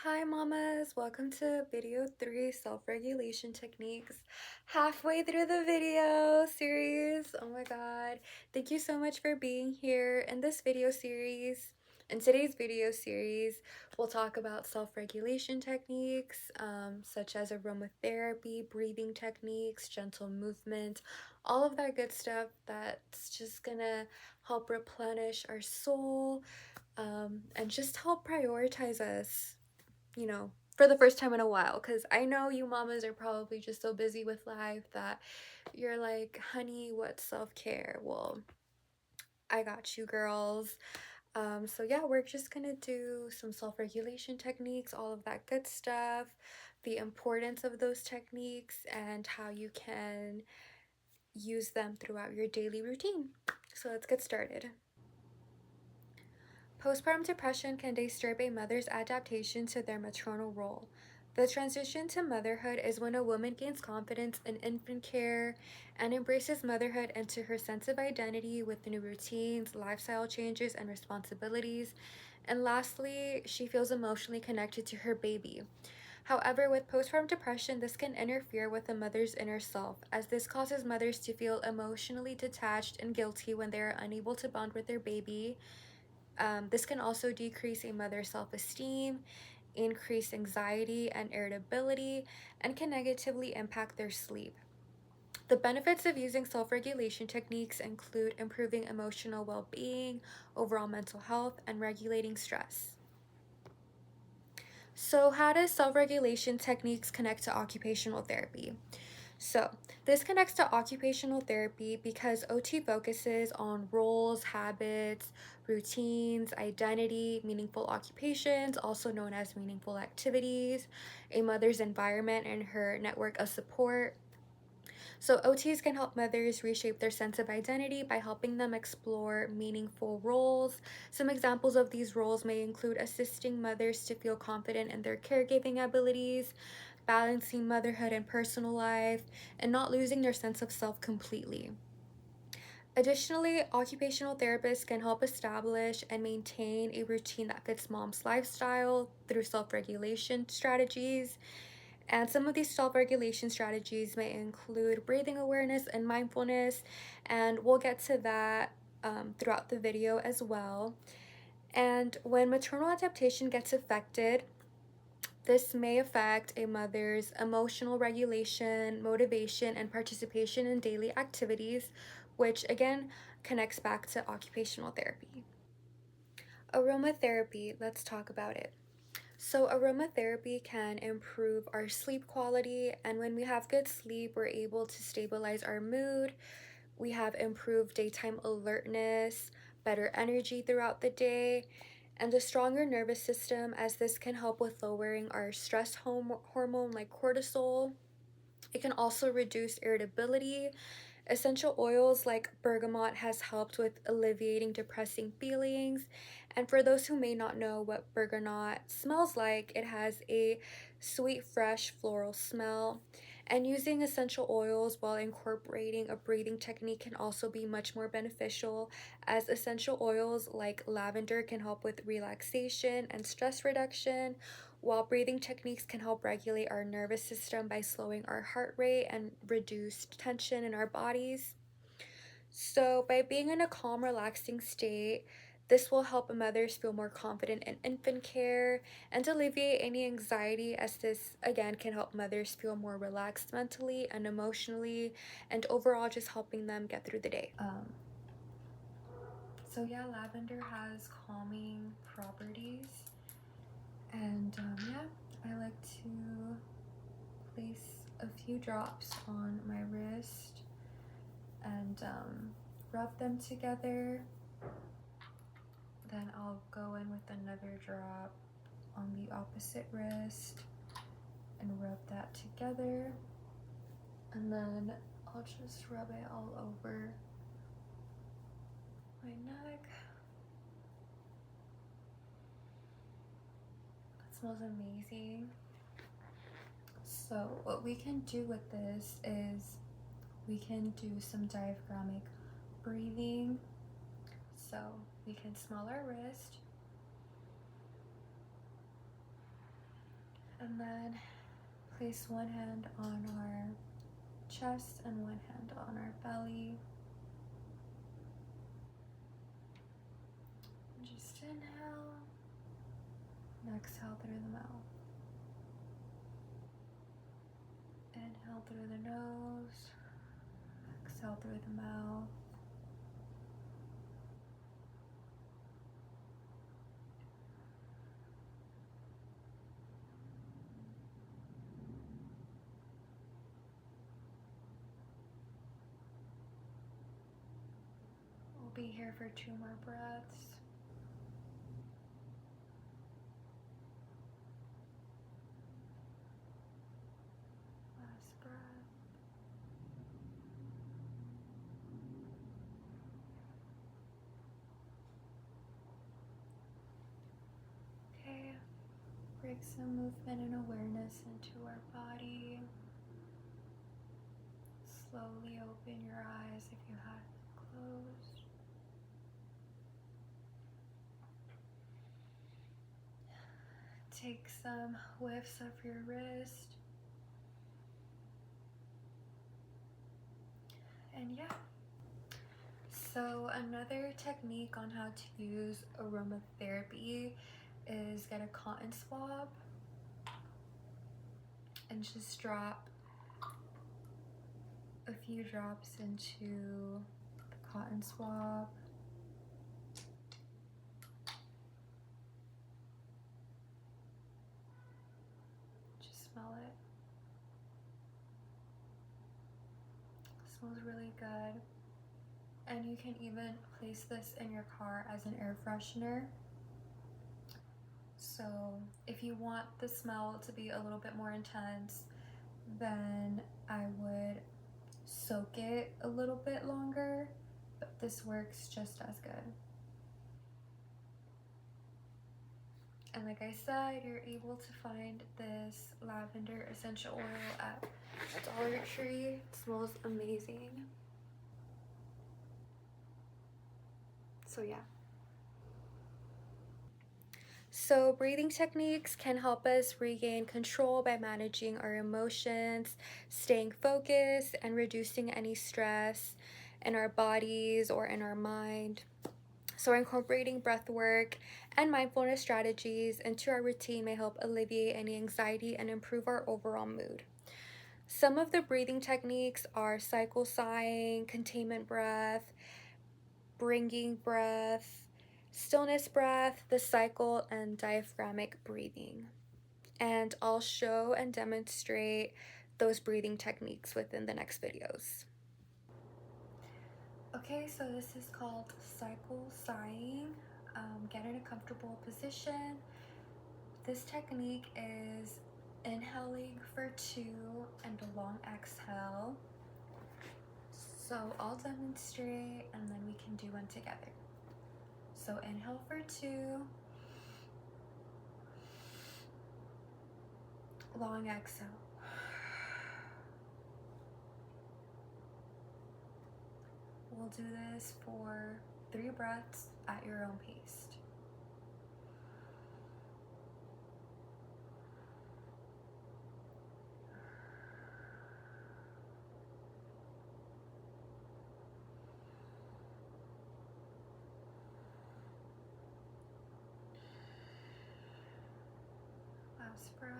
Hi mamas, welcome to video 3, self-regulation techniques. Halfway through the video series. Oh my god. Thank you so much for being here in this video series. In today's video series, we'll talk about self-regulation techniques, such as aromatherapy, breathing techniques, gentle movement, all of that good stuff that's just gonna help replenish our soul, and just help prioritize us, for the first time in a while, because I know you mamas are probably just so busy with life that you're like, honey, what's self-care? Well, I got you girls. So yeah, we're just gonna do some self-regulation techniques, all of that good stuff, the importance of those techniques, and how you can use them throughout your daily routine. So let's get started. Postpartum depression can disturb a mother's adaptation to their maternal role. The transition to motherhood is when a woman gains confidence in infant care and embraces motherhood into her sense of identity with new routines, lifestyle changes, and responsibilities. And lastly, she feels emotionally connected to her baby. However, with postpartum depression, this can interfere with a mother's inner self, as this causes mothers to feel emotionally detached and guilty when they are unable to bond with their baby. This can also decrease a mother's self-esteem, increase anxiety and irritability, and can negatively impact their sleep. The benefits of using self-regulation techniques include improving emotional well-being, overall mental health, and regulating stress. So how does self-regulation techniques connect to occupational therapy? So, this connects to occupational therapy because OT focuses on roles, habits, routines, identity, meaningful occupations, also known as meaningful activities, a mother's environment and her network of support. So, OTs can help mothers reshape their sense of identity by helping them explore meaningful roles. Some examples of these roles may include assisting mothers to feel confident in their caregiving abilities, balancing motherhood and personal life, and not losing their sense of self completely. Additionally, occupational therapists can help establish and maintain a routine that fits mom's lifestyle through self-regulation strategies. And some of these self-regulation strategies may include breathing awareness and mindfulness, and we'll get to that throughout the video as well. And when maternal adaptation gets affected, this may affect a mother's emotional regulation, motivation, and participation in daily activities, which again connects back to occupational therapy. Aromatherapy, let's talk about it. So, aromatherapy can improve our sleep quality, and when we have good sleep, we're able to stabilize our mood. We have improved daytime alertness, better energy throughout the day, and a stronger nervous system, as this can help with lowering our stress hormone like cortisol. It can also reduce irritability. Essential oils like bergamot has helped with alleviating depressing feelings. And for those who may not know what bergamot smells like, it has a sweet, fresh floral smell. And using essential oils while incorporating a breathing technique can also be much more beneficial, as essential oils like lavender can help with relaxation and stress reduction, while breathing techniques can help regulate our nervous system by slowing our heart rate and reduce tension in our bodies. So, by being in a calm, relaxing state, this will help mothers feel more confident in infant care and alleviate any anxiety, as this again can help mothers feel more relaxed mentally and emotionally, and overall just helping them get through the day. So yeah, lavender has calming properties, and yeah, I like to place a few drops on my wrist and rub them together. Then I'll go in with another drop on the opposite wrist and rub that together. And then I'll just rub it all over my neck. It smells amazing. So what we can do with this is we can do some diaphragmatic breathing. So we can smell our wrist, And then place one hand on our chest and one hand on our belly. Just inhale and exhale through the mouth. Inhale through the nose, exhale through the mouth. We'll be here for 2 more breaths. Last breath. Okay, bring some movement and awareness into our body. Slowly open your eyes if you had them closed. Take some whiffs of your wrist. And yeah. So another technique on how to use aromatherapy is get a cotton swab and just drop a few drops into the cotton swab. Just smell it. It smells really good. And you can even place this in your car as an air freshener. So if you want the smell to be a little bit more intense, then I would soak it a little bit longer, but this works just as good. And like I said, you're able to find this lavender essential oil at Dollar Tree. It smells amazing. So yeah. So breathing techniques can help us regain control by managing our emotions, staying focused, and reducing any stress in our bodies or in our mind. So incorporating breath work and mindfulness strategies into our routine may help alleviate any anxiety and improve our overall mood. Some of the breathing techniques are cycle sighing, containment breath, bringing breath, stillness breath, the cycle, and diaphragmatic breathing. And I'll show and demonstrate those breathing techniques within the next videos. Okay, so this is called cycle sighing. Get in a comfortable position. This technique is inhaling for 2 and a long exhale. So I'll demonstrate and then we can do one together. So inhale for 2, long exhale. We'll do this for 3 breaths at your own pace. Last breath.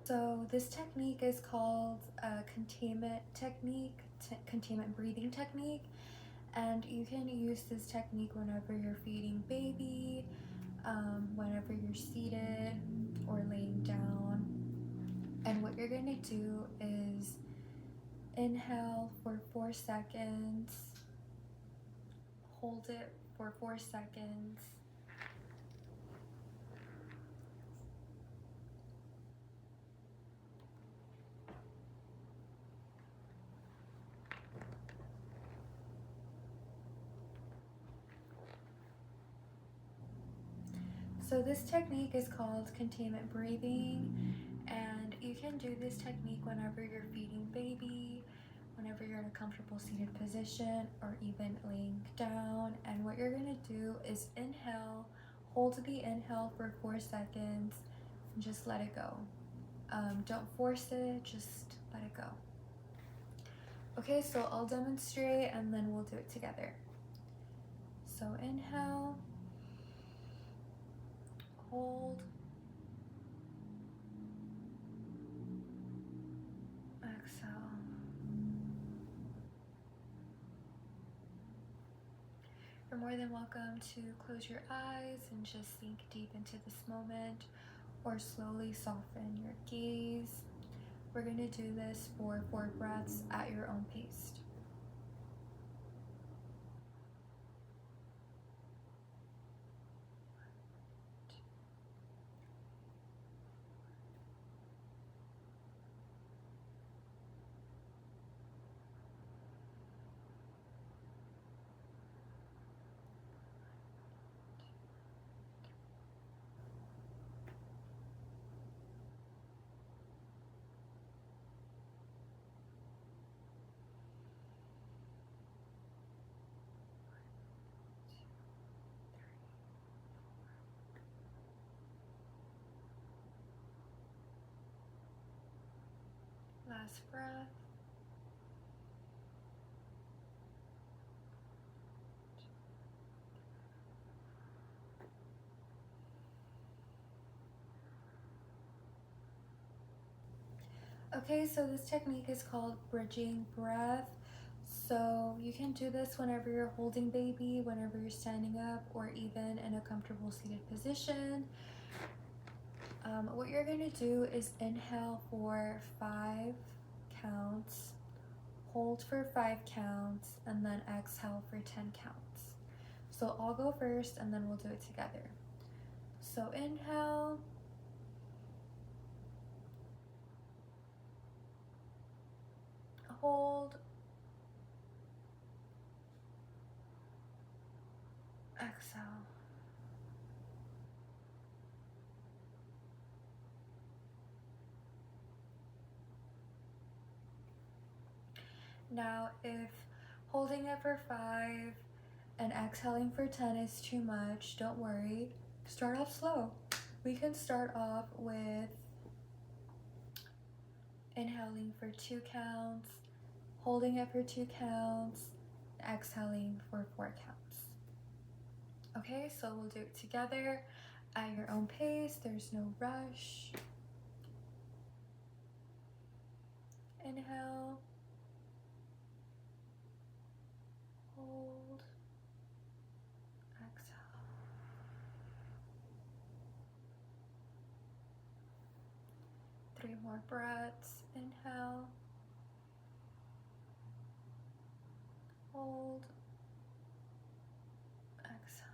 So this technique is called a containment technique, containment breathing technique, and you can use this technique whenever you're feeding baby, whenever you're seated or laying down. And what you're gonna do is inhale for 4 seconds, hold it for 4 seconds, so this technique is called containment breathing, and you can do this technique whenever you're feeding baby, whenever you're in a comfortable seated position or even laying down. And what you're going to do is inhale, hold the inhale for 4 seconds, and just let it go. Don't force it, just let it go. Okay, so I'll demonstrate and then we'll do it together. So inhale, hold, exhale. You're more than welcome to close your eyes and just sink deep into this moment, or slowly soften your gaze. We're going to do this for 4 breaths at your own pace. Last breath. Okay, so this technique is called bridging breath. So you can do this whenever you're holding baby, whenever you're standing up, or even in a comfortable seated position. What you're going to do is inhale for 5 counts, hold for 5 counts, and then exhale for 10 counts. So I'll go first and then we'll do it together. So inhale, hold, exhale. Now, if holding it for 5 and exhaling for 10 is too much, don't worry. Start off slow. We can start off with inhaling for 2 counts, holding it for 2 counts, exhaling for 4 counts. Okay, so we'll do it together at your own pace. There's no rush. Inhale, hold, exhale. Three more breaths. Inhale, hold, exhale.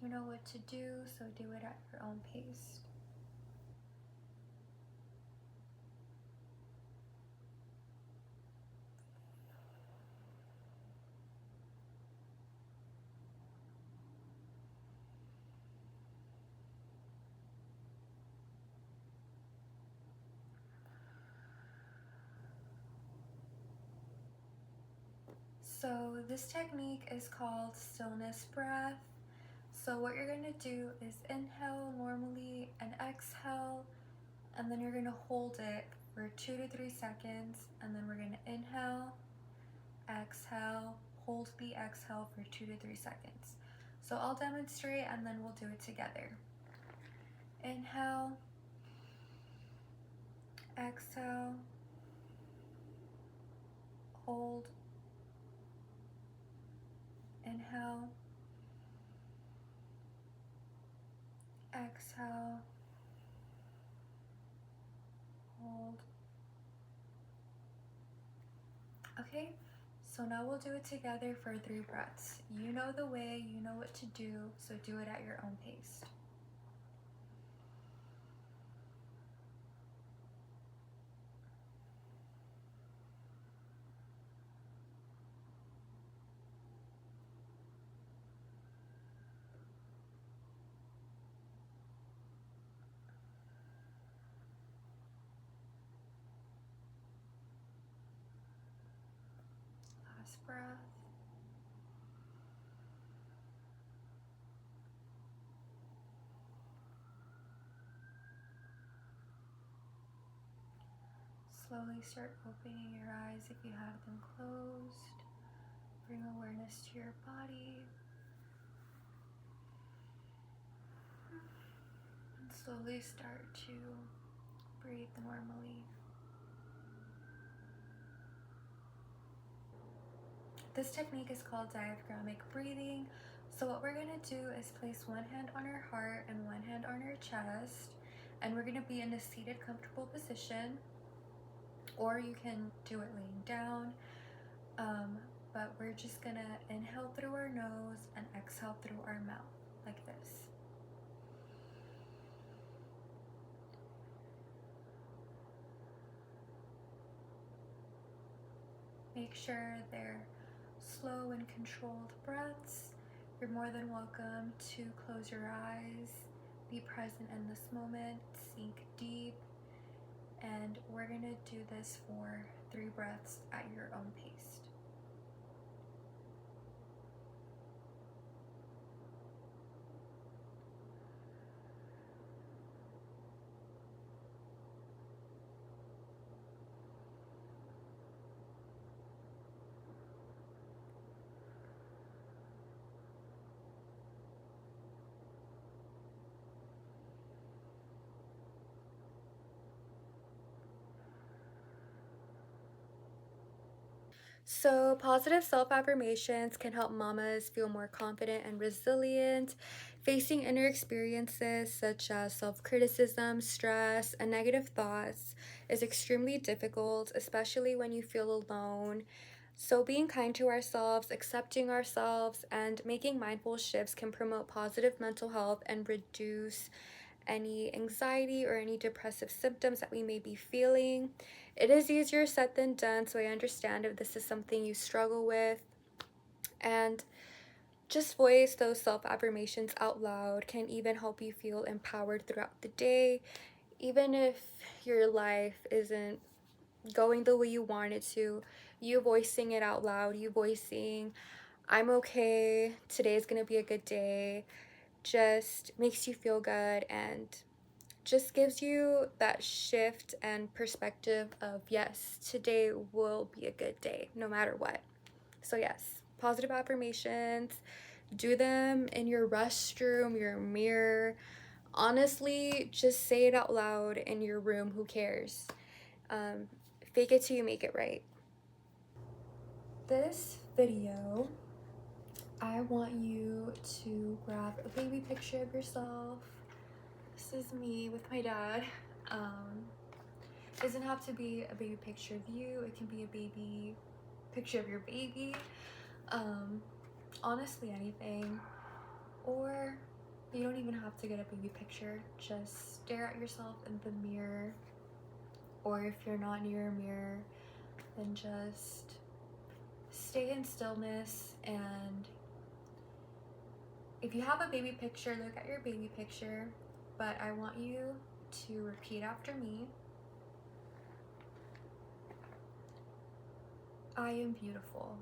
You know what to do, so do it at your own pace. So this technique is called stillness breath. So what you're going to do is inhale normally and exhale, and then you're going to hold it for 2 to 3 seconds, and then we're going to inhale, exhale, hold the exhale for 2 to 3 seconds. So I'll demonstrate and then we'll do it together. Inhale, exhale, hold, inhale, exhale, hold. Okay, so now we'll do it together for 3 breaths. You know the way, you know what to do, so do it at your own pace. last breath. Slowly start opening your eyes if you have them closed. Bring awareness to your body. And slowly start to breathe normally. This technique is called diaphragmatic breathing. So what we're going to do is place one hand on our heart and one hand on our chest. And we're going to be in a seated, comfortable position. Or you can do it laying down. But we're just going to inhale through our nose and exhale through our mouth, like this. Make sure they're slow and controlled breaths. You're more than welcome to close your eyes, be present in this moment, sink deep, and we're gonna do this for 3 breaths at your own pace. So, positive self affirmations can help mamas feel more confident and resilient. Facing inner experiences such as self criticism, stress, and negative thoughts is extremely difficult, especially when you feel alone. So, being kind to ourselves, accepting ourselves, and making mindful shifts can promote positive mental health and reduce any anxiety or any depressive symptoms that we may be feeling. It is easier said than done, so I understand if this is something you struggle with. And just voice those self affirmations out loud can even help you feel empowered throughout the day, even if your life isn't going the way you want it to. You voicing it out loud, you voicing, I'm okay, today's gonna be a good day, just makes you feel good and just gives you that shift and perspective of, yes, today will be a good day no matter what. So yes, positive affirmations, do them in your restroom, your mirror. Honestly, just say it out loud in your room. Who cares? Fake it till you make it, right? This video, I want you to grab a baby picture of yourself. This is me with my dad. Doesn't have to be a baby picture of you. It can be a baby picture of your baby. Honestly, anything. Or you don't even have to get a baby picture. Just stare at yourself in the mirror. Or if you're not near a mirror, then just stay in stillness. And if you have a baby picture, look at your baby picture. But I want you to repeat after me. I am beautiful.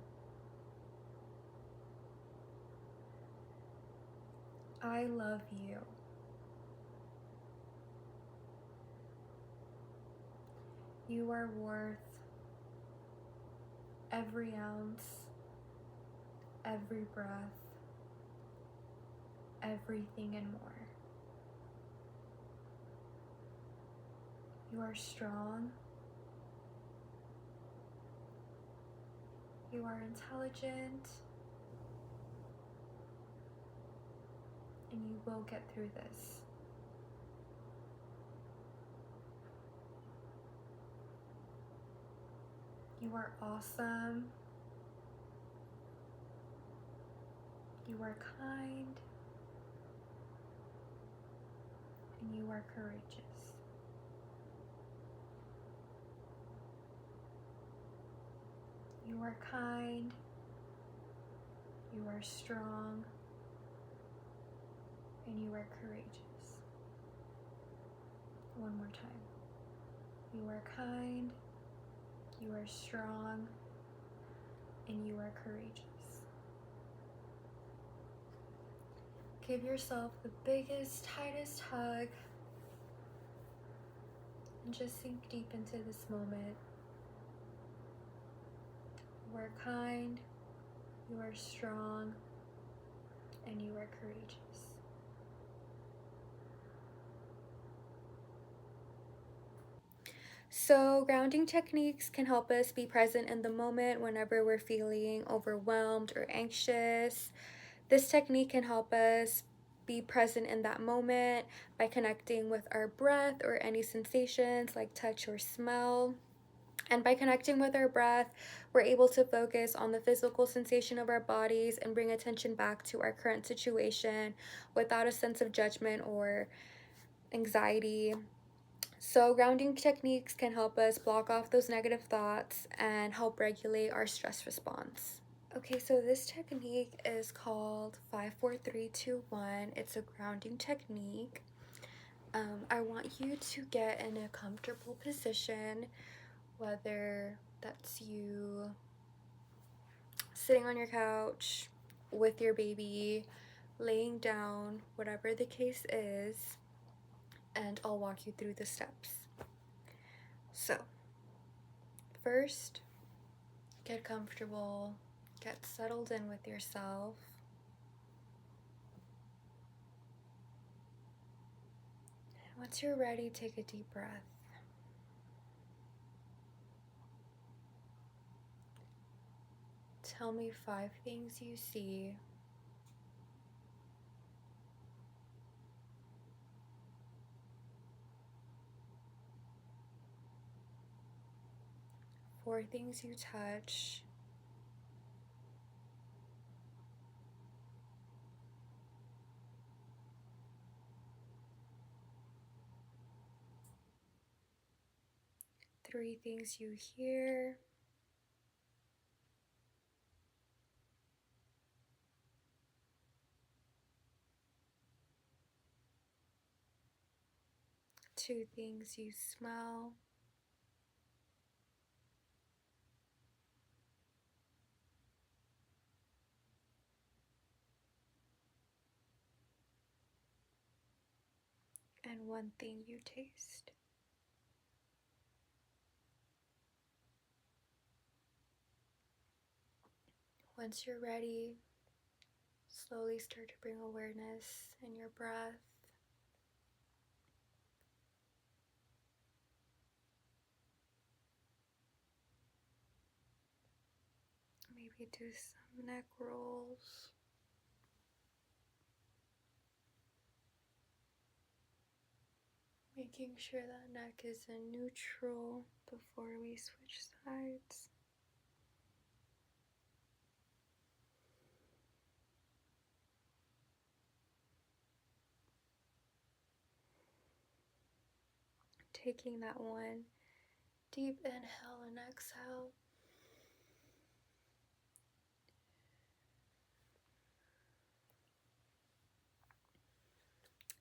I love you. You are worth every ounce, every breath, everything and more. You are strong. You are intelligent. And you will get through this. You are awesome. You are kind. And you are courageous. You are kind. You are strong. And you are courageous. One more time. You are kind. You are strong. and you are courageous. Give yourself the biggest, tightest hug and just sink deep into this moment. You are kind, you are strong, and you are courageous. So, grounding techniques can help us be present in the moment whenever we're feeling overwhelmed or anxious. This technique can help us be present in that moment by connecting with our breath or any sensations like touch or smell. And by connecting with our breath, we're able to focus on the physical sensation of our bodies and bring attention back to our current situation without a sense of judgment or anxiety. So, grounding techniques can help us block off those negative thoughts and help regulate our stress response. Okay, so this technique is called 5-4-3-2-1. It's a grounding technique. I want you to get in a comfortable position, whether that's you sitting on your couch with your baby, laying down, whatever the case is, and I'll walk you through the steps. So, first, get comfortable, get settled in with yourself. Once you're ready, take a deep breath. Tell me 5 things you see. 4 things you touch. 3 things you hear. 2 things you smell. 1 thing you taste. Once you're ready, slowly start to bring awareness in your breath. Maybe do some neck rolls. Making sure that neck is in neutral before we switch sides. Taking that one deep inhale and exhale.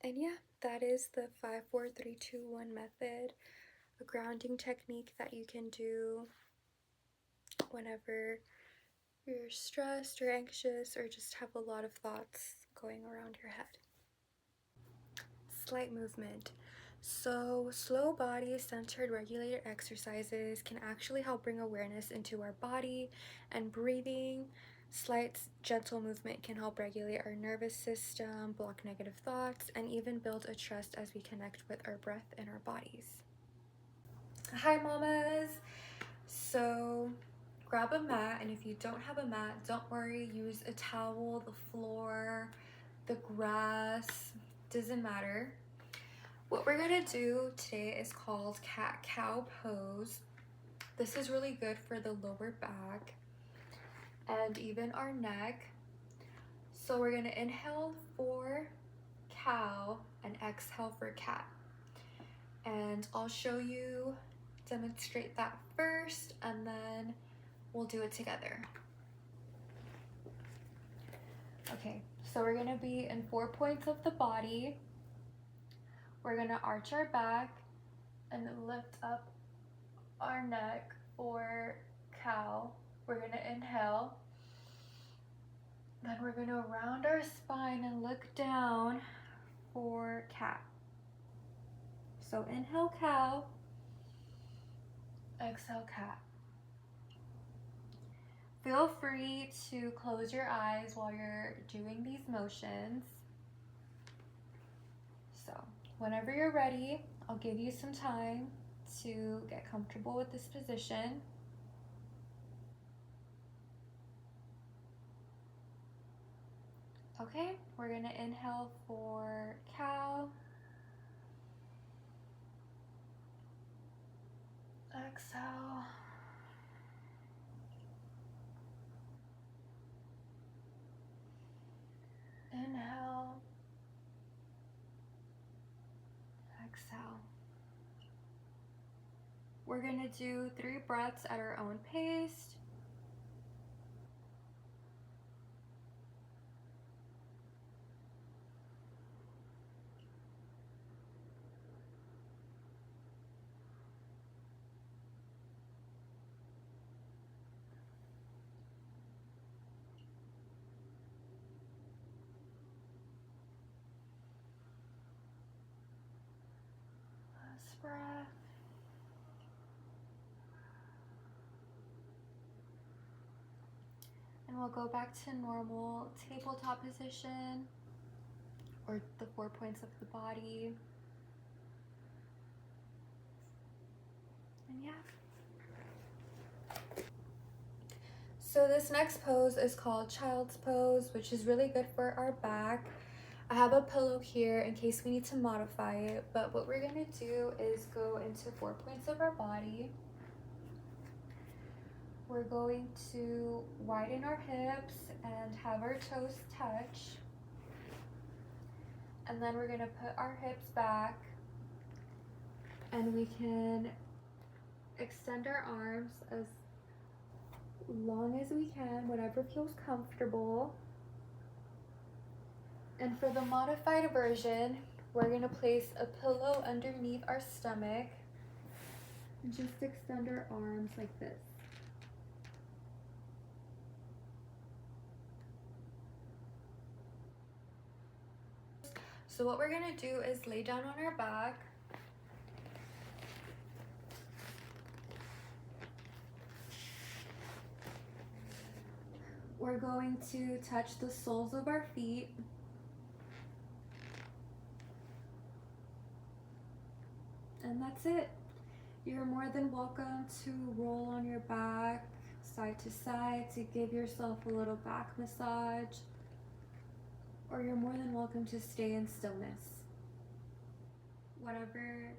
And yeah, that is the 5-4-3-2-1 method, a grounding technique that you can do whenever you're stressed or anxious or just have a lot of thoughts going around your head. Slight movement. So, slow body centered regulated exercises can actually help bring awareness into our body and breathing. Slight, gentle movement can help regulate our nervous system, block negative thoughts, and even build a trust as we connect with our breath and our bodies. Hi, mamas! So, grab a mat, and if you don't have a mat, don't worry, use a towel, the floor, the grass, doesn't matter. What we're gonna do today is called cat-cow pose. This is really good for the lower back and even our neck. So we're gonna inhale for cow and exhale for cat. And I'll show you, demonstrate that first, and then we'll do it together. Okay, so we're gonna be in 4 points of the body. We're gonna arch our back and then lift up our neck for cow. We're gonna inhale. Then we're gonna round our spine and look down for cat. So inhale cow, exhale cat. Feel free to close your eyes while you're doing these motions. So whenever you're ready, I'll give you some time to get comfortable with this position. Okay, we're gonna inhale for cow. Exhale. Inhale. Exhale. We're gonna do 3 breaths at our own pace. Last breath. And we'll go back to normal tabletop position, or the 4 points of the body. And yeah. So this next pose is called child's pose, which is really good for our back. I have a pillow here in case we need to modify it, but what we're gonna do is go into 4 points of our body. We're going to widen our hips and have our toes touch. And then we're gonna put our hips back, and we can extend our arms as long as we can, whatever feels comfortable. And for the modified version, we're gonna place a pillow underneath our stomach and just extend our arms like this. So what we're gonna do is lay down on our back. We're going to touch the soles of our feet. And that's it. You're more than welcome to roll on your back side to side to give yourself a little back massage, or you're more than welcome to stay in stillness. Whatever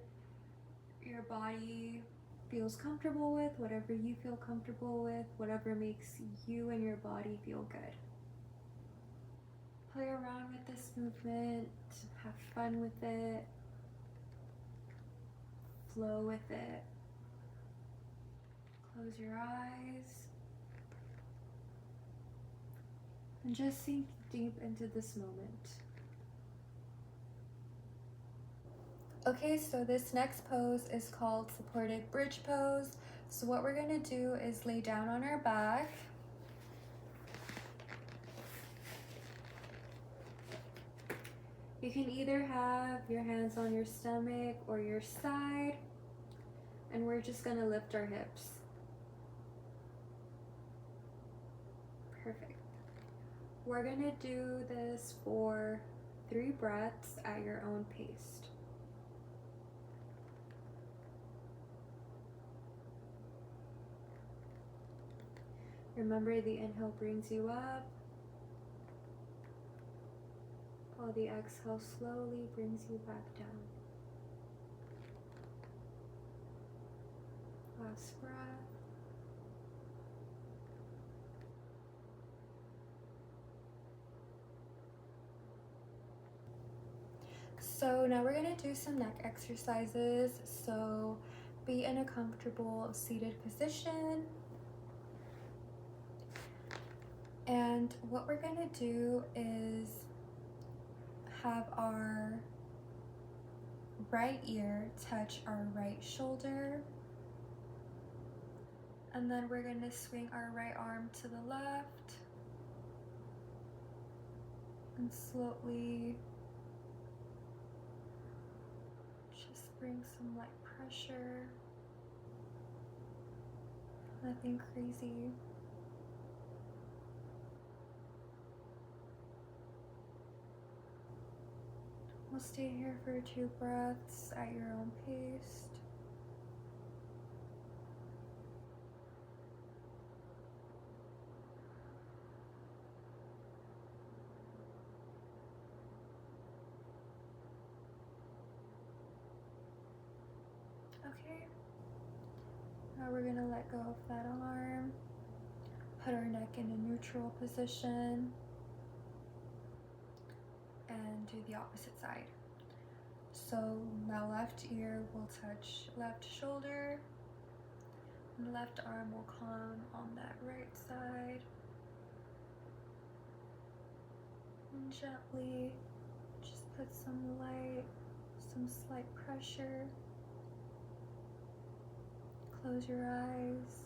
your body feels comfortable with, whatever you feel comfortable with, whatever makes you and your body feel good. Play around with this movement, have fun with it, flow with it. Close your eyes and just sink deep into this moment. Okay, so this next pose is called supported bridge pose. So what we're gonna do is lay down on our back. You can either have your hands on your stomach or your side, and we're just gonna lift our hips. Perfect. We're gonna do this for 3 breaths at your own pace. Remember, the inhale brings you up, while the exhale slowly brings you back down. Last breath. So now we're gonna do some neck exercises. So be in a comfortable seated position. And what we're gonna do is have our right ear touch our right shoulder. And then we're going to swing our right arm to the left and slowly just bring some light pressure. Nothing crazy. We'll stay here for 2 breaths at your own pace. Okay. Now we're going to let go of that arm. Put our neck in a neutral position. And do the opposite side. So now left ear will touch left shoulder, and left arm will come on that right side. And gently just put some slight pressure. Close your eyes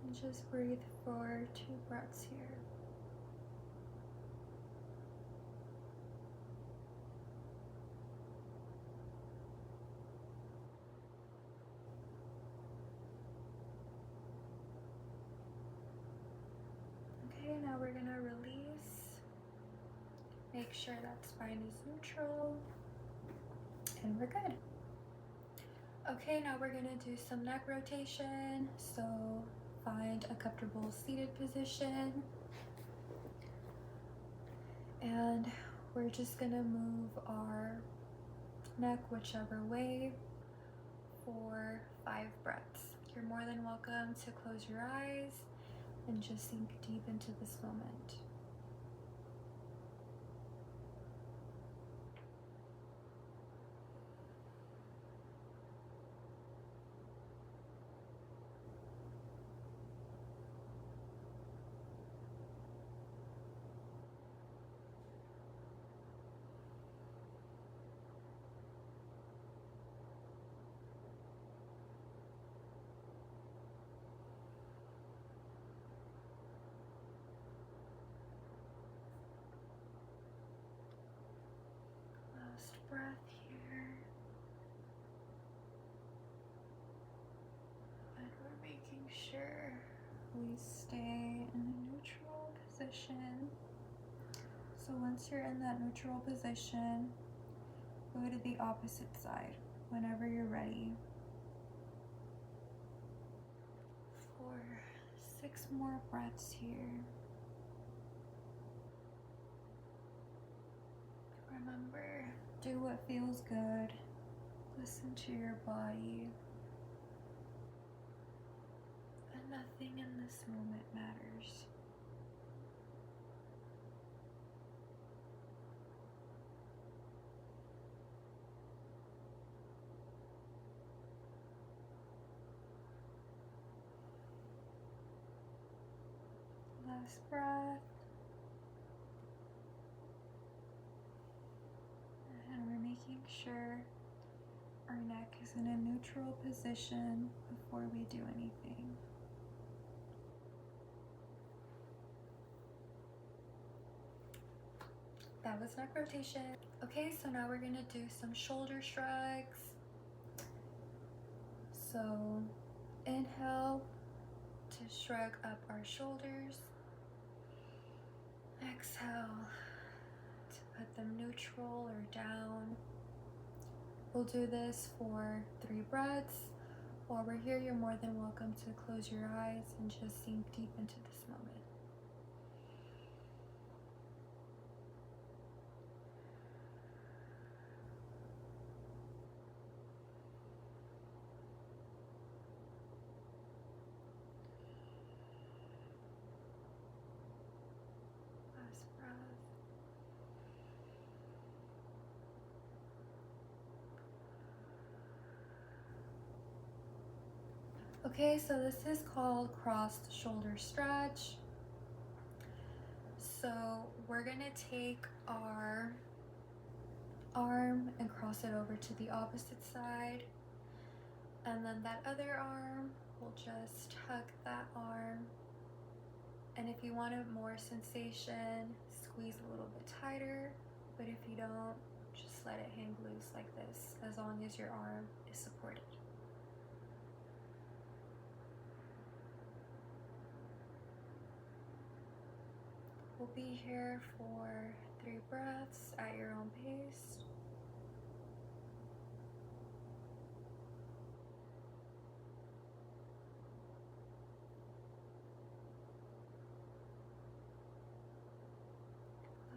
and just breathe for 2 breaths here. Okay, now we're gonna release. Make sure that spine is neutral, and we're good. Okay, now we're gonna do some neck rotation. So find a comfortable seated position. And we're just gonna move our neck whichever way for 5 breaths. You're more than welcome to close your eyes and just sink deep into this moment. Last breath here. And we're making sure we stay in a neutral position. So once you're in that neutral position, go to the opposite side whenever you're ready. For 6 more breaths here. Remember, do what feels good. Listen to your body. And nothing in this moment matters. Last breath. And we're making sure our neck is in a neutral position before we do anything. That was neck rotation. Okay, so now we're gonna do some shoulder shrugs. So inhale to shrug up our shoulders. Exhale to put them neutral or down. We'll do this for 3 breaths. While we're here, you're more than welcome to close your eyes and just sink deep into this moment. Okay, so this is called crossed shoulder stretch. So we're gonna take our arm and cross it over to the opposite side. And then that other arm, we'll just hug that arm. And if you want more sensation, squeeze a little bit tighter. But if you don't, just let it hang loose like this, as long as your arm is supported. We'll be here for 3 breaths at your own pace.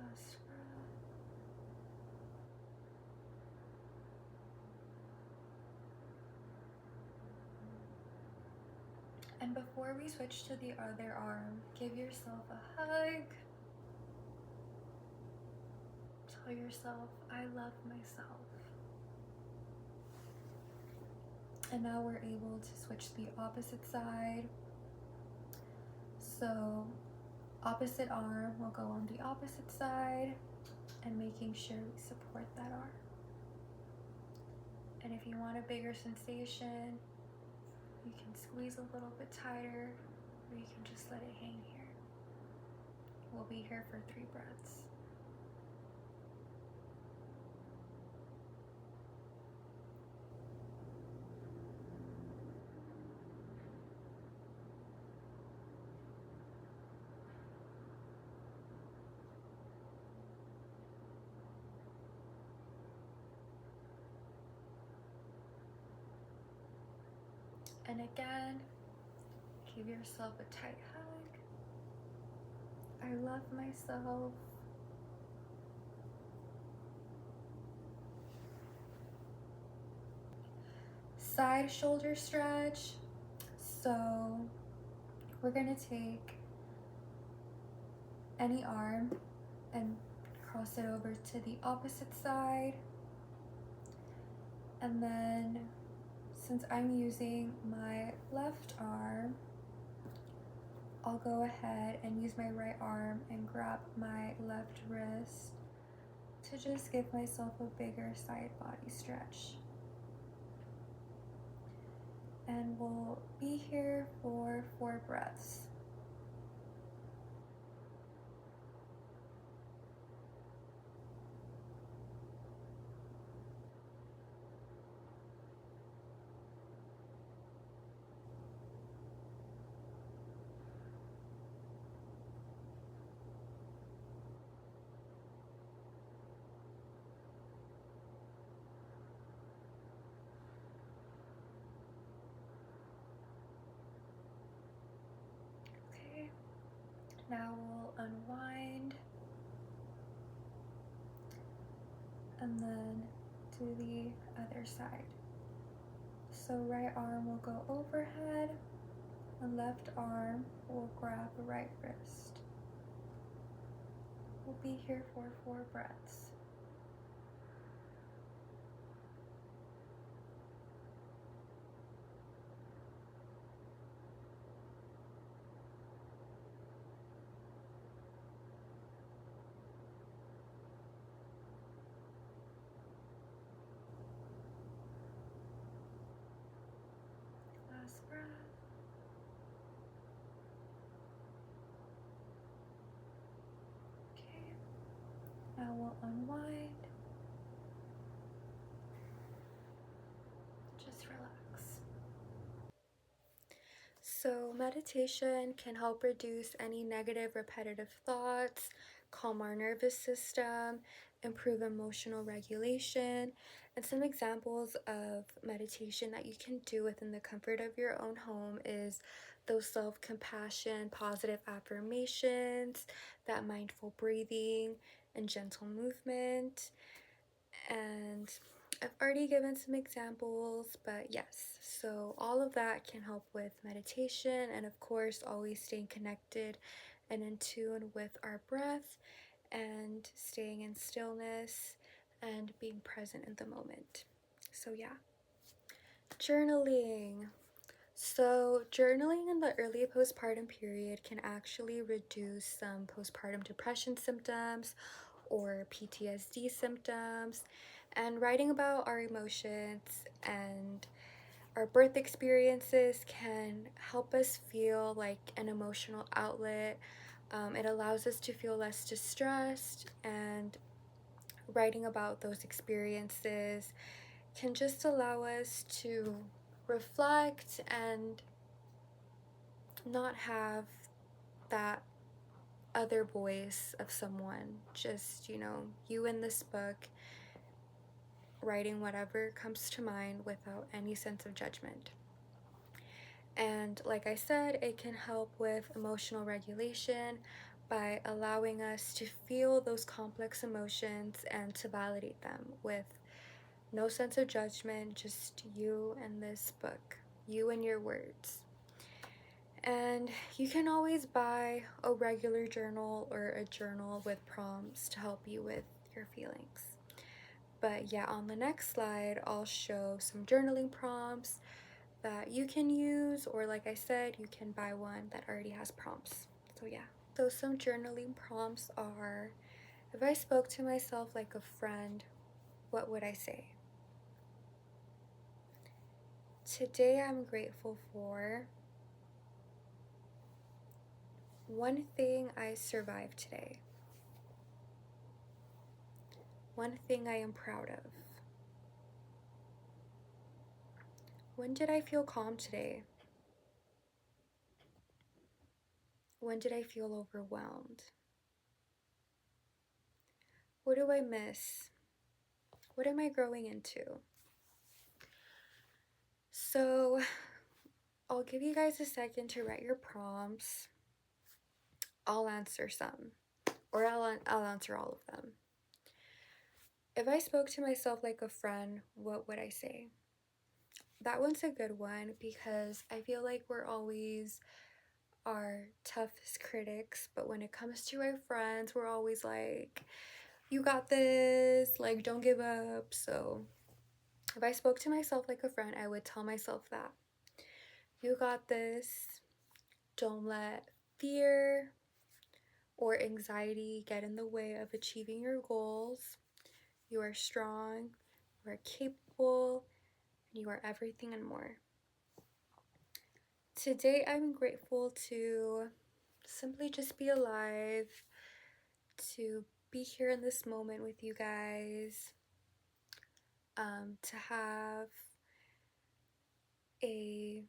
Last breath. And before we switch to the other arm, give yourself a hug. Tell yourself, I love myself. And now we're able to switch to the opposite side. So opposite arm will go on the opposite side, and making sure we support that arm. And if you want a bigger sensation, you can squeeze a little bit tighter, or you can just let it hang here. We'll be here for 3 breaths. And again, give yourself a tight hug. I love myself. Side shoulder stretch. So we're gonna take any arm and cross it over to the opposite side. And then, since I'm using my left arm, I'll go ahead and use my right arm and grab my left wrist to just give myself a bigger side body stretch. And we'll be here for 4 breaths. Now we'll unwind and then do the other side. So right arm will go overhead and left arm will grab the right wrist. We'll be here for 4 breaths. Last breath. Okay, now we'll unwind. Just relax. So meditation can help reduce any negative repetitive thoughts, calm our nervous system, improve emotional regulation. And some examples of meditation that you can do within the comfort of your own home is those self-compassion, positive affirmations, that mindful breathing and gentle movement. And I've already given some examples, but yes, so all of that can help with meditation, and of course always staying connected and in tune with our breath and staying in stillness and being present in the moment. So yeah, journaling. So journaling in the early postpartum period can actually reduce some postpartum depression symptoms or PTSD symptoms, and writing about our emotions and our birth experiences can help us feel like an emotional outlet. It allows us to feel less distressed, and writing about those experiences can just allow us to reflect and not have that other voice of someone, just, you in this book writing whatever comes to mind without any sense of judgment. And like I said, it can help with emotional regulation by allowing us to feel those complex emotions and to validate them with no sense of judgment, just you and this book, you and your words. And you can always buy a regular journal or a journal with prompts to help you with your feelings. But yeah, on the next slide, I'll show some journaling prompts that you can use, or like I said, you can buy one that already has prompts. So yeah. So some journaling prompts are, if I spoke to myself like a friend, what would I say? Today I'm grateful for one thing I survived today. One thing I am proud of. When did I feel calm today? When did I feel overwhelmed? What do I miss? What am I growing into? So I'll give you guys a second to write your prompts. I'll answer some, or I'll answer all of them. If I spoke to myself like a friend, what would I say? That one's a good one because I feel like we're always our toughest critics, but when it comes to our friends, we're always like, you got this, like, don't give up. So if I spoke to myself like a friend, I would tell myself that you got this. Don't let fear or anxiety get in the way of achieving your goals. You are strong, you are capable, and you are everything and more. Today, I'm grateful to simply just be alive, to be here in this moment with you guys, to have a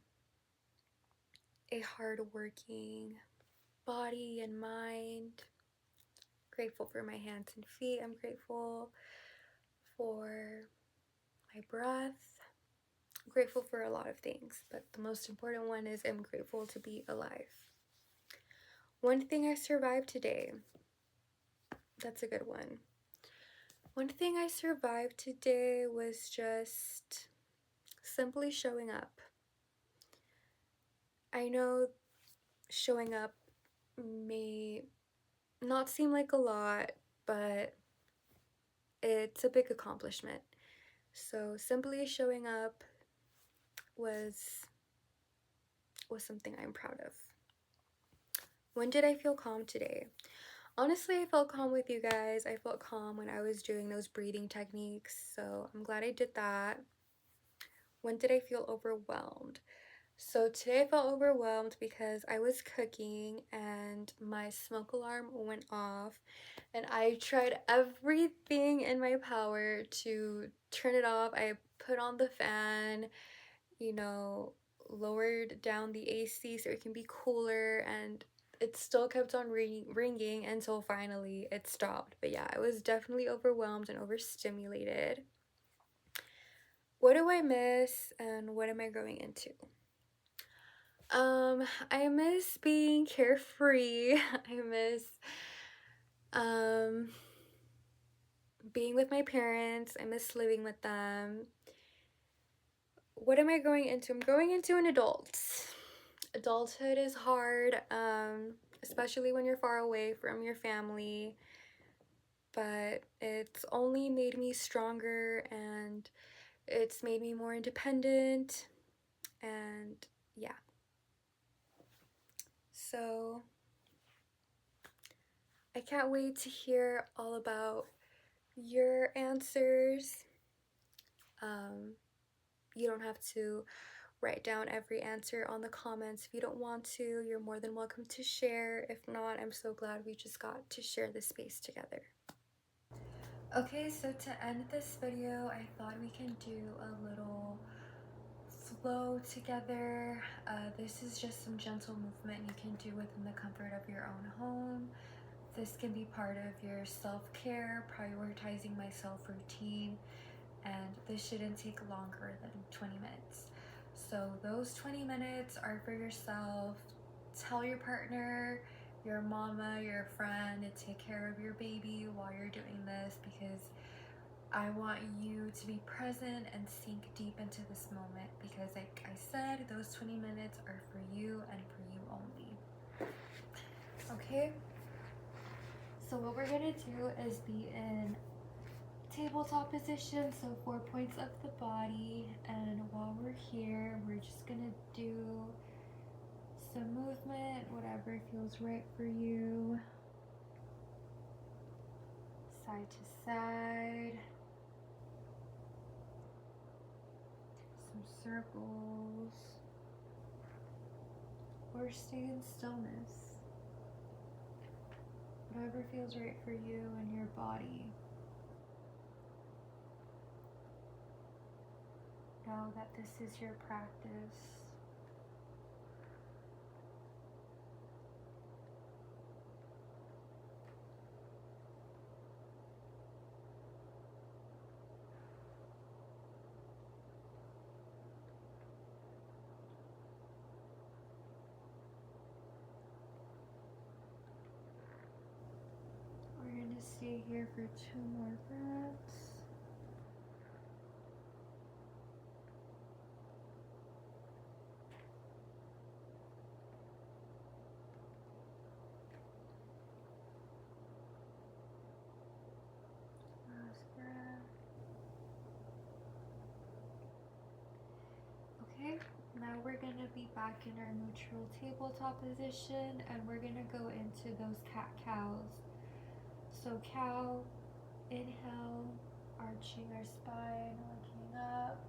hardworking body and mind. Grateful for my hands and feet. I'm grateful for my breath. I'm grateful for a lot of things, but the most important one is I'm grateful to be alive. One thing I survived today. That's a good one. One thing I survived today was just simply showing up. I know showing up may not seem like a lot, but it's a big accomplishment. So simply showing up was something I'm proud of. When did I feel calm today? Honestly, I felt calm with you guys. I felt calm when I was doing those breathing techniques, so I'm glad I did that. When did I feel overwhelmed? So today I felt overwhelmed because I was cooking and my smoke alarm went off, and I tried everything in my power to turn it off. I put on the fan, lowered down the AC so it can be cooler, and it still kept on ringing until finally it stopped. But yeah, I was definitely overwhelmed and overstimulated. What do I miss and what am I growing into? I miss being carefree. I miss being with my parents. I miss living with them. What am I growing into? I'm growing into an adult. Adulthood is hard, especially when you're far away from your family, but it's only made me stronger and it's made me more independent, and yeah. So I can't wait to hear all about your answers. You don't have to write down every answer on the comments. If you don't want to, you're more than welcome to share. If not, I'm so glad we just got to share this space together. Okay, so to end this video, I thought we can do a little flow together. This is just some gentle movement you can do within the comfort of your own home. This can be part of your self-care, prioritizing myself routine, and this shouldn't take longer than 20 minutes. So those 20 minutes are for yourself. Tell your partner, your mama, your friend to take care of your baby while you're doing this, because I want you to be present and sink deep into this moment, because like I said, those 20 minutes are for you and for you only. Okay? So what we're gonna do is be in tabletop position, so 4 points of the body, and while we're here, we're just gonna do some movement, whatever feels right for you. Side to side. Some circles. Or stay in stillness. Whatever feels right for you and your body. Know that this is your practice. We're going to stay here for 2 more breaths. Last breath. Okay, now we're going to be back in our neutral tabletop position, and we're going to go into those cat-cows. So cow, inhale, arching our spine, looking up.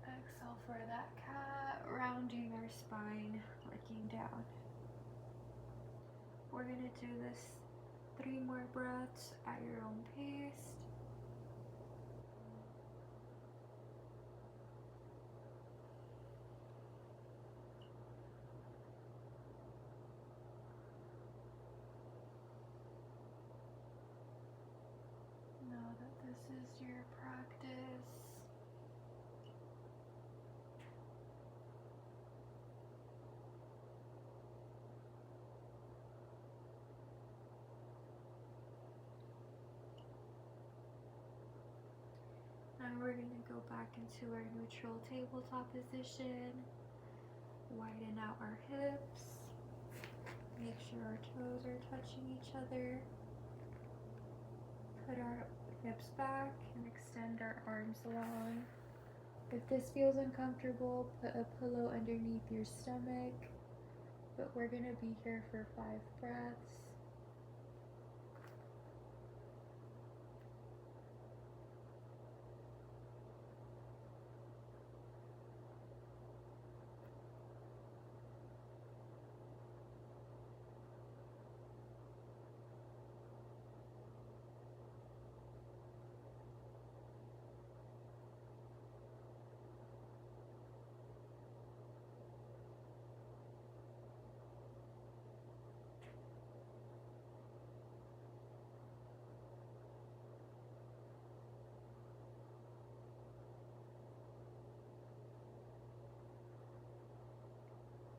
Exhale for that cat, rounding our spine, looking down. We're going to do this 3 more breaths at your own pace. Know that this is your practice. Now we're going to go back into our neutral tabletop position. Widen out our hips. Make sure our toes are touching each other. Put our hips back and extend our arms long. If this feels uncomfortable, put a pillow underneath your stomach. But we're going to be here for 5 breaths.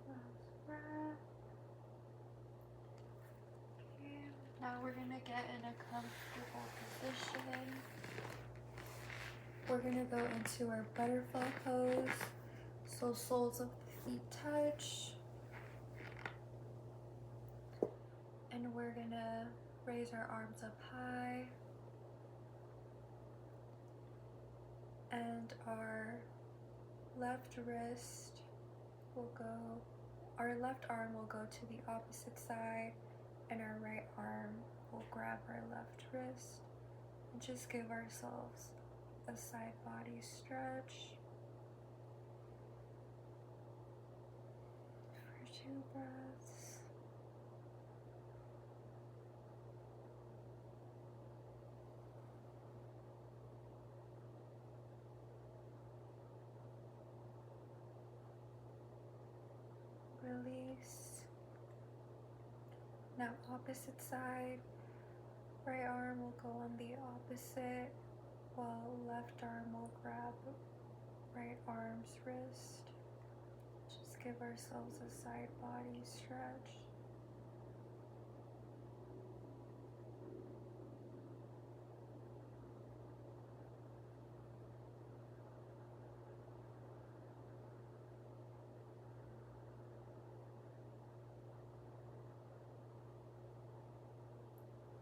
Last breath. Okay, now we're gonna get in a comfortable position. We're gonna go into our butterfly pose. So soles of the feet touch. And we're gonna raise our arms up high. And our left wrist will go, our left arm will go to the opposite side, and our right arm will grab our left wrist, and just give ourselves a side body stretch. 2 breaths. Release. Now opposite side. Right arm will go on the opposite, while left arm will grab right arm's wrist. Just give ourselves a side body stretch.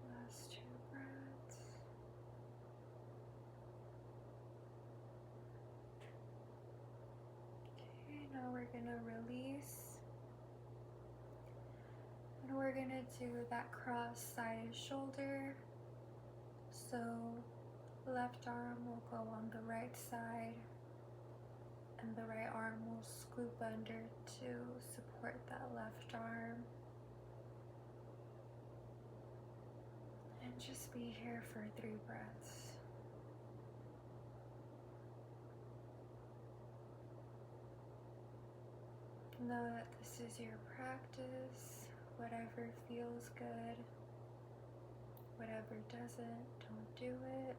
Last 2 breaths. Okay, now we're gonna release. And we're gonna do that cross-sided shoulder. So left arm will go on the right side and the right arm will scoop under to support that left arm. And just be here for 3 breaths. Know that this is your practice. Whatever feels good, whatever doesn't, don't do it.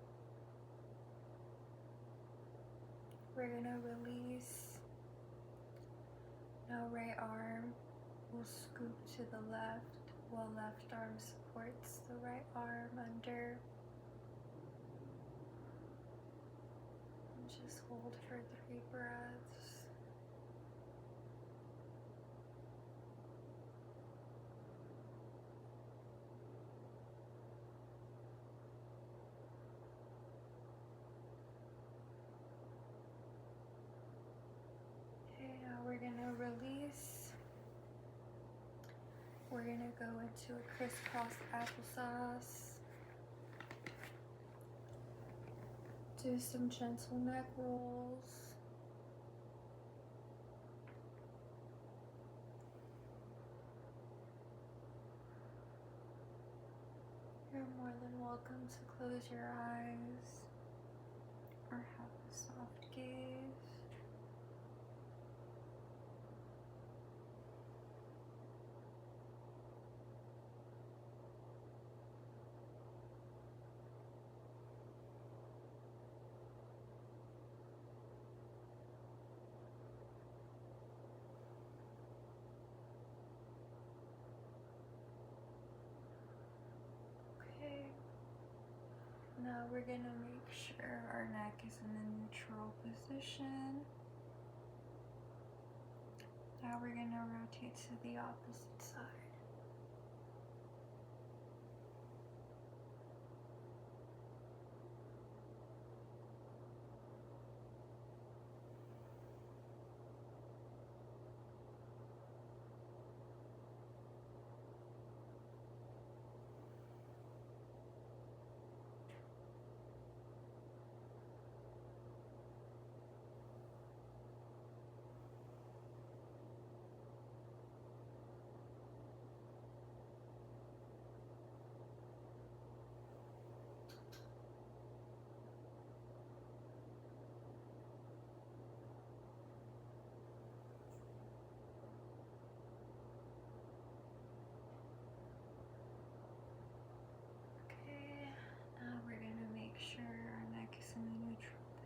We're gonna release. Now right arm will scoop to the left while left arm supports the right arm under. And just hold for 3 breaths. We're gonna release. We're gonna go into a crisscross applesauce. Do some gentle neck rolls. You're more than welcome to close your eyes or have a soft gaze. Now we're gonna make sure our neck is in a neutral position. Now we're gonna rotate to the opposite side.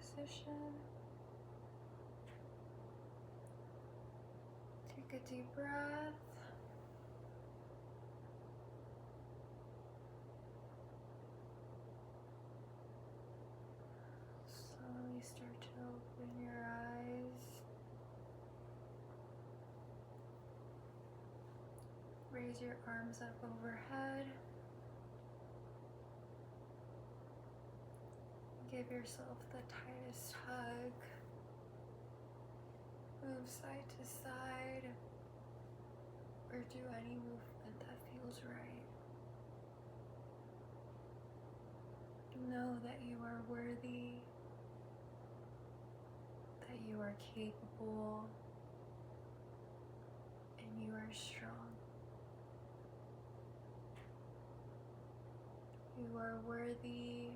Position. Take a deep breath. Slowly start to open your eyes. Raise your arms up overhead. Give yourself the tightest hug. Move side to side, or do any movement that feels right. Know that you are worthy, that you are capable, and you are are strong. You are worthy.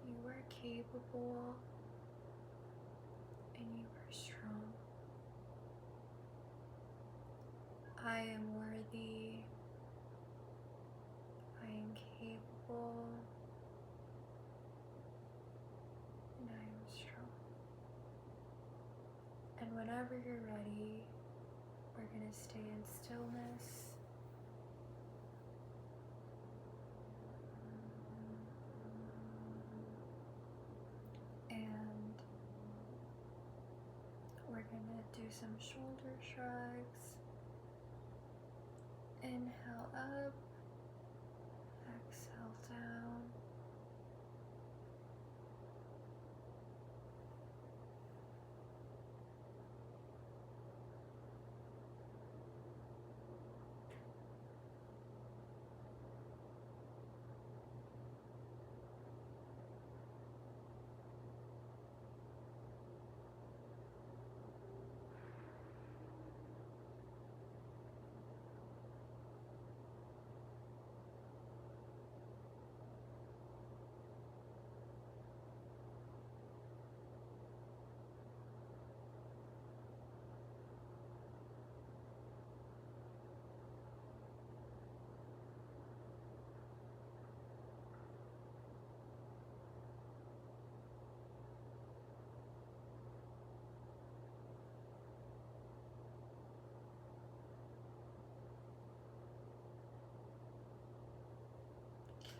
You are capable. And you are strong. I am worthy. I am capable. And I am strong. And whenever you're ready, we're going to stay in stillness. And we're going to do some shoulder shrugs. Inhale up, exhale down.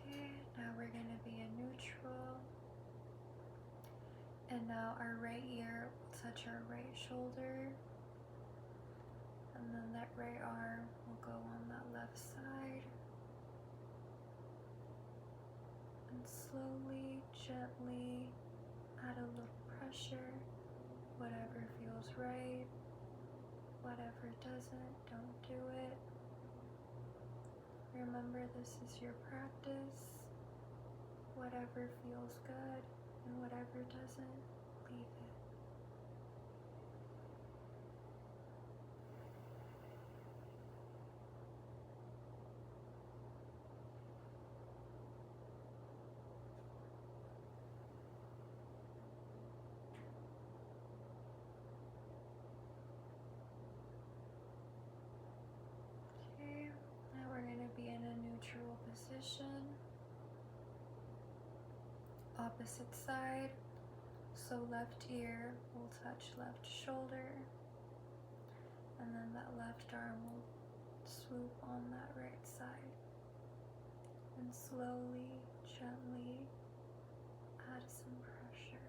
Okay, now we're going to be in neutral. And now our right ear will touch our right shoulder. And then that right arm will go on that left side. And slowly, gently add a little pressure. Whatever feels right. Whatever doesn't, don't do it. Remember, this is your practice. Whatever feels good and whatever doesn't, leave it. Okay, now we're going to be in a neutral position. Opposite side, so left ear will touch left shoulder, and then that left arm will swoop on that right side, and slowly, gently add some pressure.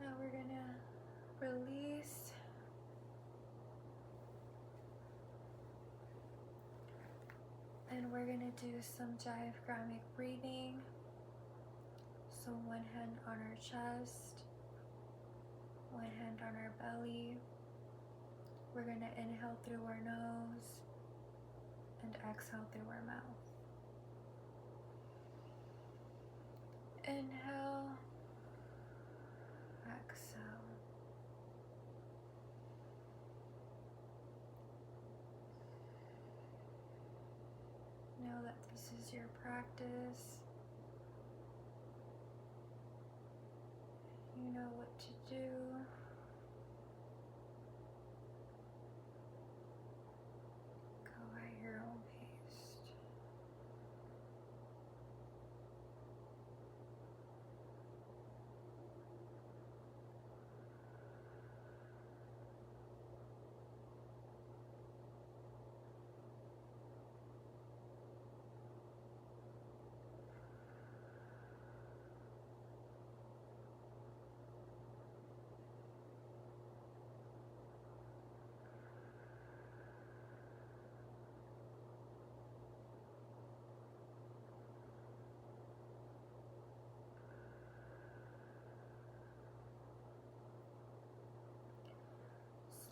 Now we're gonna release. And we're gonna do some diaphragmatic breathing. So one hand on our chest, one hand on our belly. We're gonna inhale through our nose and exhale through our mouth. Inhale, exhale. Know that this is your practice. You know what to do. Go at your own pace.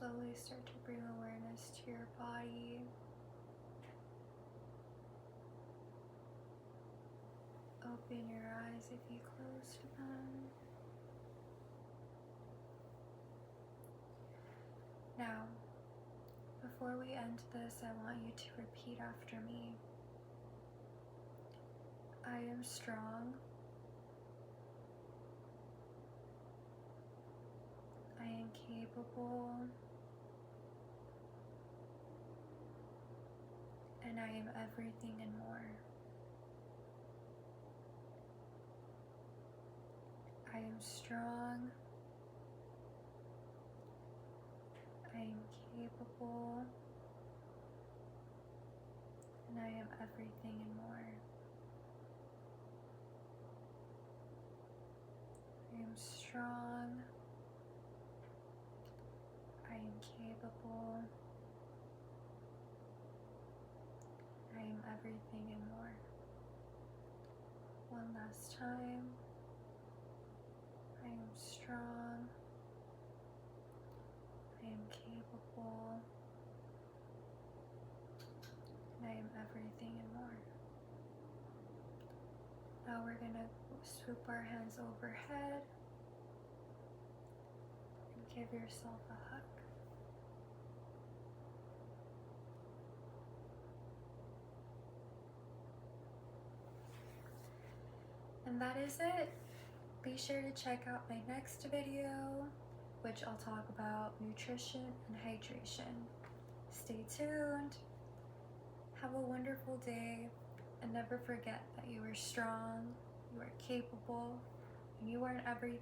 slowly start to bring awareness to your body. Open your eyes if you closed them. Now, before we end this, I want you to repeat after me. I am strong. I am capable. And I am everything and more. I am strong. I am capable. And I am everything and more. I am strong. I am capable. I am everything and more. One last time. I am strong. I am capable. And I am everything and more. Now we're going to swoop our hands overhead and give yourself a hug. And that is it. Be sure to check out my next video, which I'll talk about nutrition and hydration. Stay tuned. Have a wonderful day, and never forget that you are strong, you are capable, and you are everything